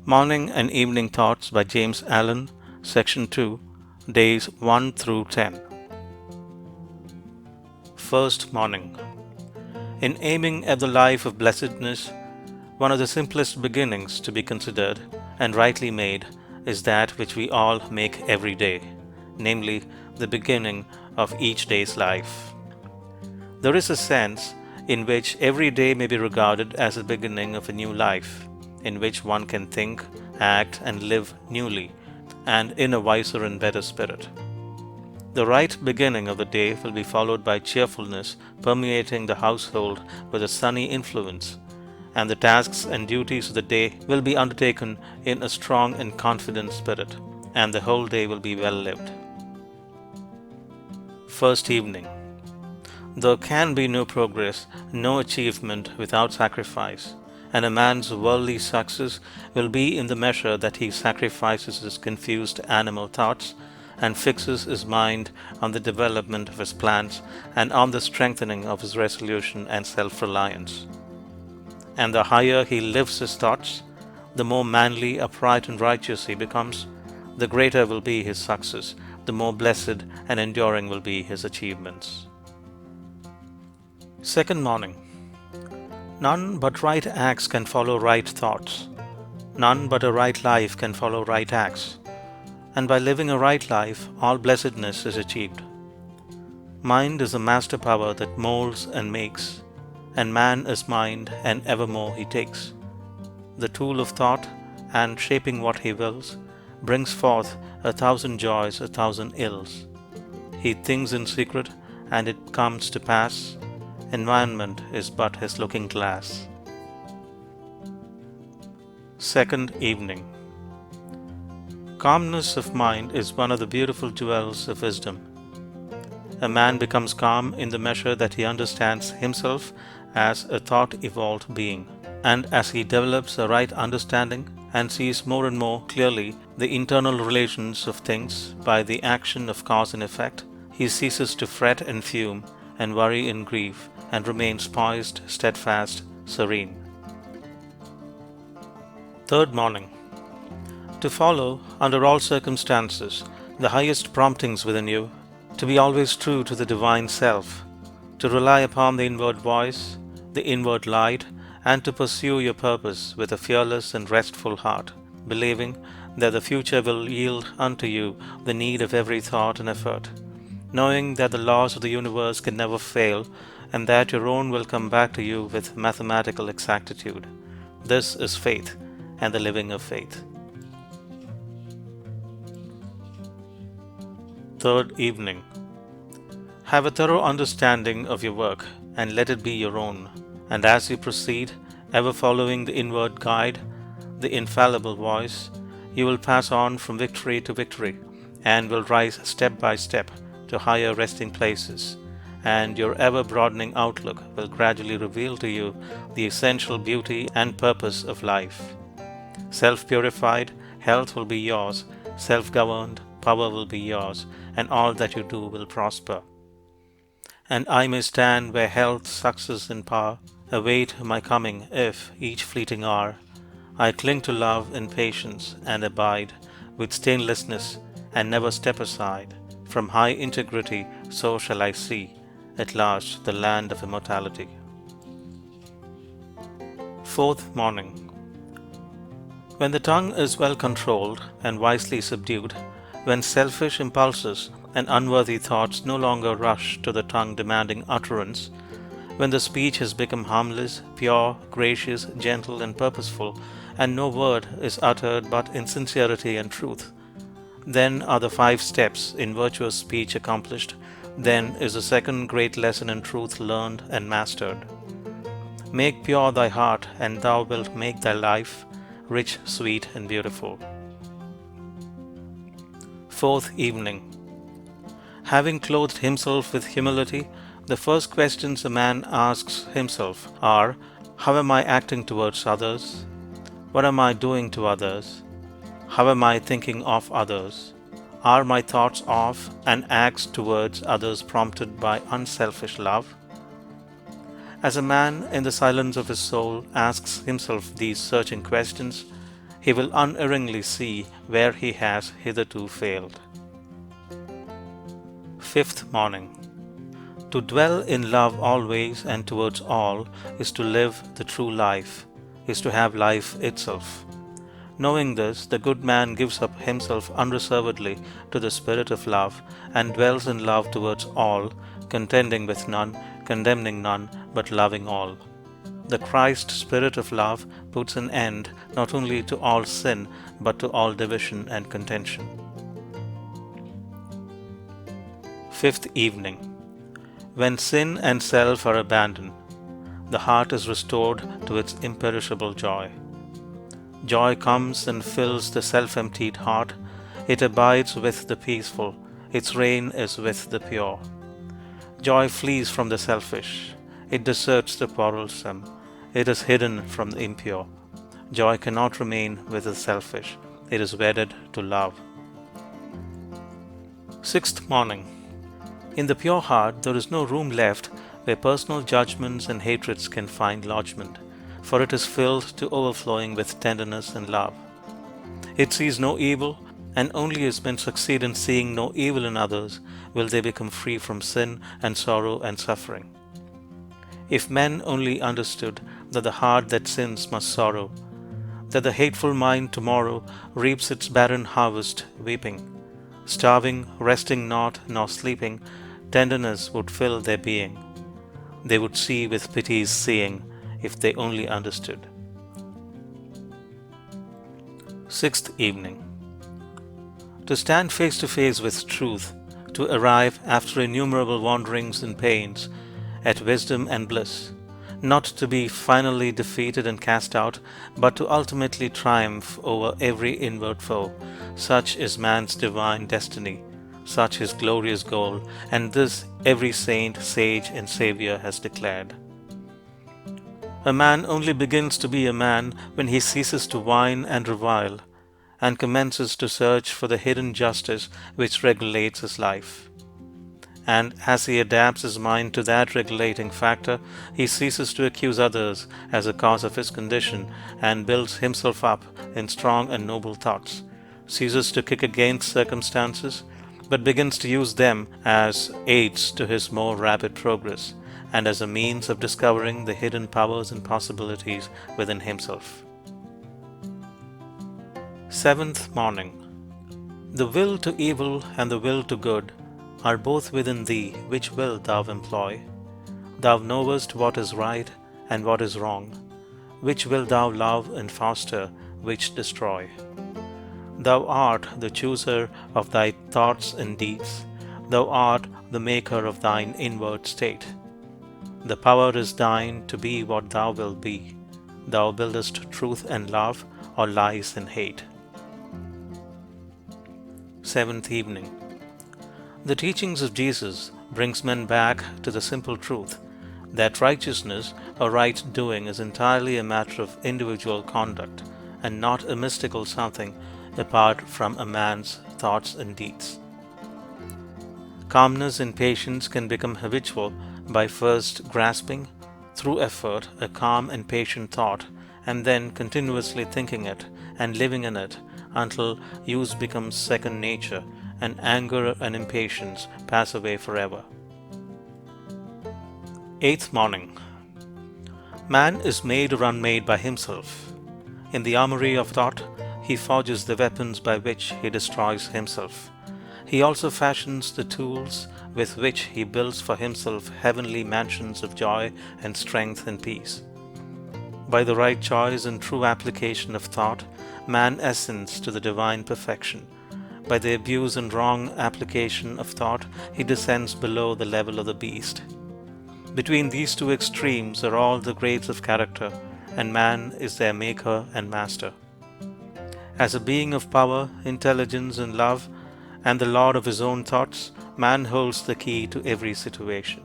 Morning and Evening Thoughts by James Allen, Section 2, Days 1 through 10. First Morning. In aiming at the life of blessedness, one of the simplest beginnings to be considered and rightly made is that which we all make every day, namely, the beginning of each day's life. There is a sense in which every day may be regarded as the beginning of a new life, in which one can think, act, and live newly, and in a wiser and better spirit. The right beginning of the day will be followed by cheerfulness permeating the household with a sunny influence, and the tasks and duties of the day will be undertaken in a strong and confident spirit, and the whole day will be well lived. First Evening. There can be no progress, no achievement without sacrifice, and a man's worldly success will be in the measure that he sacrifices his confused animal thoughts and fixes his mind on the development of his plans and on the strengthening of his resolution and self-reliance. And the higher he lifts his thoughts, the more manly, upright, and righteous he becomes, the greater will be his success, the more blessed and enduring will be his achievements. Second Morning. None but right acts can follow right thoughts. None but a right life can follow right acts. And by living a right life, all blessedness is achieved. Mind is the master power that molds and makes, and man is mind, and evermore he takes. The tool of thought, and shaping what he wills, brings forth 1,000 joys, 1,000 ills. He thinks in secret, and it comes to pass. Environment is but his looking glass. Second Evening. Calmness of mind is one of the beautiful jewels of wisdom. A man becomes calm in the measure that he understands himself as a thought-evolved being, and as he develops a right understanding and sees more and more clearly the internal relations of things by the action of cause and effect, he ceases to fret and fume and worry and grieve, and remains poised, steadfast, serene. Third Morning. To follow, under all circumstances, the highest promptings within you, to be always true to the divine self, to rely upon the inward voice, the inward light, and to pursue your purpose with a fearless and restful heart, believing that the future will yield unto you the need of every thought and effort, knowing that the laws of the universe can never fail, and that your own will come back to you with mathematical exactitude. This is faith, and the living of faith. Third Evening. Have a thorough understanding of your work, and let it be your own, and as you proceed, ever following the inward guide, the infallible voice, you will pass on from victory to victory, and will rise step by step to higher resting places, and your ever-broadening outlook will gradually reveal to you the essential beauty and purpose of life. Self-purified, health will be yours, self-governed, power will be yours, and all that you do will prosper. And I may stand where health, success, and power await my coming if, each fleeting hour, I cling to love and patience and abide with stainlessness and never step aside. From high integrity so shall I see at last the land of immortality. Fourth Morning. When the tongue is well controlled and wisely subdued, when selfish impulses and unworthy thoughts no longer rush to the tongue demanding utterance, when the speech has become harmless, pure, gracious, gentle, and purposeful, and no word is uttered but in sincerity and truth, then are the 5 steps in virtuous speech accomplished. Then is the second great lesson in truth learned and mastered. Make pure thy heart, and thou wilt make thy life rich, sweet, and beautiful. Fourth Evening. Having clothed himself with humility, the first questions a man asks himself are, how am I acting towards others? What am I doing to others? How am I thinking of others? Are my thoughts of and acts towards others prompted by unselfish love? As a man in the silence of his soul asks himself these searching questions, he will unerringly see where he has hitherto failed. Fifth morning. To dwell in love always and towards all is to live the true life, is to have life itself. Knowing this, the good man gives up himself unreservedly to the spirit of love and dwells in love towards all, contending with none, condemning none, but loving all. The Christ spirit of love puts an end not only to all sin, but to all division and contention. Fifth evening. When sin and self are abandoned, the heart is restored to its imperishable joy. Joy comes and fills the self-emptied heart. It abides with the peaceful. Its reign is with the pure. Joy flees from the selfish. It deserts the quarrelsome. It is hidden from the impure. Joy cannot remain with the selfish. It is wedded to love. Sixth morning. In the pure heart there is no room left where personal judgments and hatreds can find lodgment, for it is filled to overflowing with tenderness and love. It sees no evil, and only as men succeed in seeing no evil in others will they become free from sin and sorrow and suffering. If men only understood that the heart that sins must sorrow, that the hateful mind tomorrow reaps its barren harvest weeping, starving, resting not, nor sleeping, tenderness would fill their being. They would see with pity's seeing if they only understood. Sixth evening. To stand face to face with truth, to arrive after innumerable wanderings and pains at wisdom and bliss, not to be finally defeated and cast out, but to ultimately triumph over every inward foe, such is man's divine destiny, such his glorious goal, and this every saint, sage, and savior has declared. A man only begins to be a man when he ceases to whine and revile, and commences to search for the hidden justice which regulates his life. And as he adapts his mind to that regulating factor, he ceases to accuse others as a cause of his condition and builds himself up in strong and noble thoughts, ceases to kick against circumstances, but begins to use them as aids to his more rapid progress and as a means of discovering the hidden powers and possibilities within himself. Seventh morning. The will to evil and the will to good are both within thee, which will thou employ? Thou knowest what is right and what is wrong. Which will thou love and foster, which destroy? Thou art the chooser of thy thoughts and deeds. Thou art the maker of thine inward state. The power is thine to be what thou wilt be. Thou buildest truth and love, or lies and hate. Seventh evening. The teachings of Jesus brings men back to the simple truth that righteousness or right doing is entirely a matter of individual conduct and not a mystical something apart from a man's thoughts and deeds. Calmness and patience can become habitual by first grasping, through effort, a calm and patient thought, and then continuously thinking it and living in it until use becomes second nature and anger and impatience pass away forever. Eighth morning. Man is made or unmade by himself. In the armory of thought, he forges the weapons by which he destroys himself. He also fashions the tools with which he builds for himself heavenly mansions of joy and strength and peace. By the right choice and true application of thought, man ascends to the divine perfection. By the abuse and wrong application of thought, he descends below the level of the beast. Between these two extremes are all the grades of character, and man is their maker and master. As a being of power, intelligence, and love, and the lord of his own thoughts, man holds the key to every situation.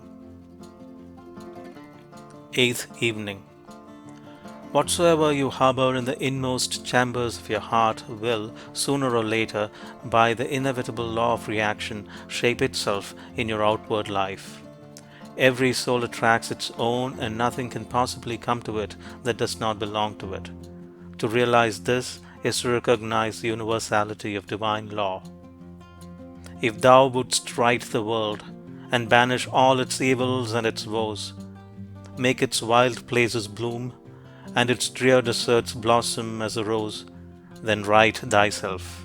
Eighth evening. Whatsoever you harbor in the inmost chambers of your heart will, sooner or later, by the inevitable law of reaction, shape itself in your outward life. Every soul attracts its own, and nothing can possibly come to it that does not belong to it. To realize this, is to recognize the universality of divine law. If thou wouldst right the world, and banish all its evils and its woes, make its wild places bloom, and its drear deserts blossom as a rose, then right thyself.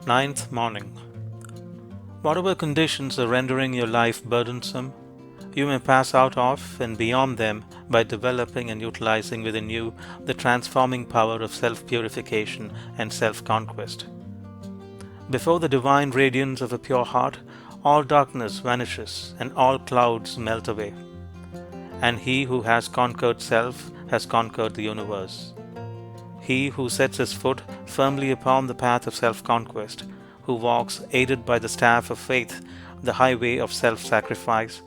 Ninth morning. Whatever conditions are rendering your life burdensome, you may pass out of and beyond them by developing and utilizing within you the transforming power of self-purification and self-conquest. Before the divine radiance of a pure heart, all darkness vanishes and all clouds melt away. And he who has conquered self has conquered the universe. He who sets his foot firmly upon the path of self-conquest, who walks aided by the staff of faith, the highway of self-sacrifice,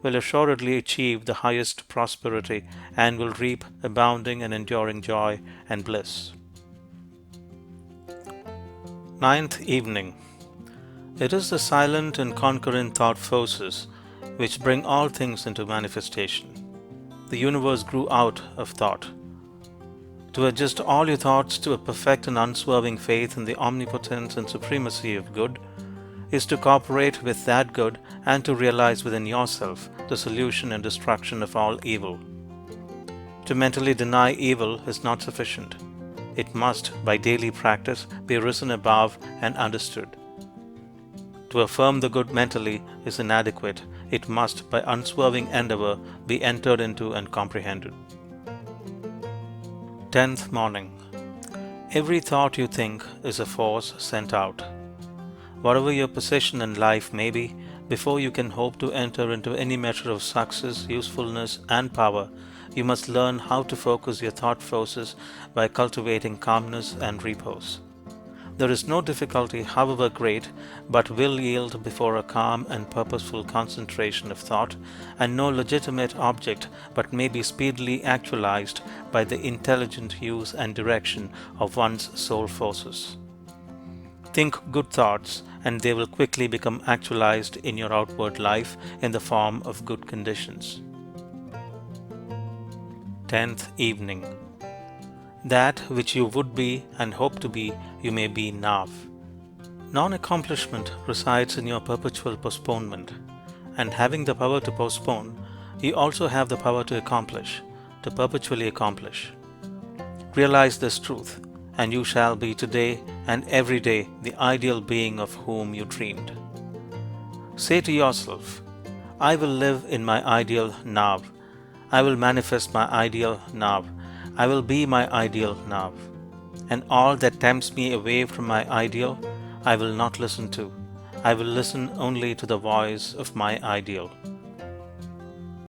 will assuredly achieve the highest prosperity and will reap abounding and enduring joy and bliss. Ninth evening. It is the silent and concurrent thought forces which bring all things into manifestation. The universe grew out of thought. To adjust all your thoughts to a perfect and unswerving faith in the omnipotence and supremacy of good is to cooperate with that good and to realize within yourself the solution and destruction of all evil. To mentally deny evil is not sufficient. It must, by daily practice, be risen above and understood. To affirm the good mentally is inadequate. It must, by unswerving endeavor, be entered into and comprehended. 10th morning. Every thought you think is a force sent out. Whatever your position in life may be, before you can hope to enter into any measure of success, usefulness, and power, you must learn how to focus your thought forces by cultivating calmness and repose. There is no difficulty, however great, but will yield before a calm and purposeful concentration of thought, and no legitimate object but may be speedily actualized by the intelligent use and direction of one's soul forces. Think good thoughts, and they will quickly become actualized in your outward life in the form of good conditions. 10th evening. That which you would be and hope to be, you may be now. Non-accomplishment resides in your perpetual postponement, and having the power to postpone, you also have the power to accomplish, to perpetually accomplish. Realize this truth, and you shall be today and every day the ideal being of whom you dreamed. Say to yourself, I will live in my ideal now. I will manifest my ideal now. I will be my ideal now. And all that tempts me away from my ideal, I will not listen to. I will listen only to the voice of my ideal.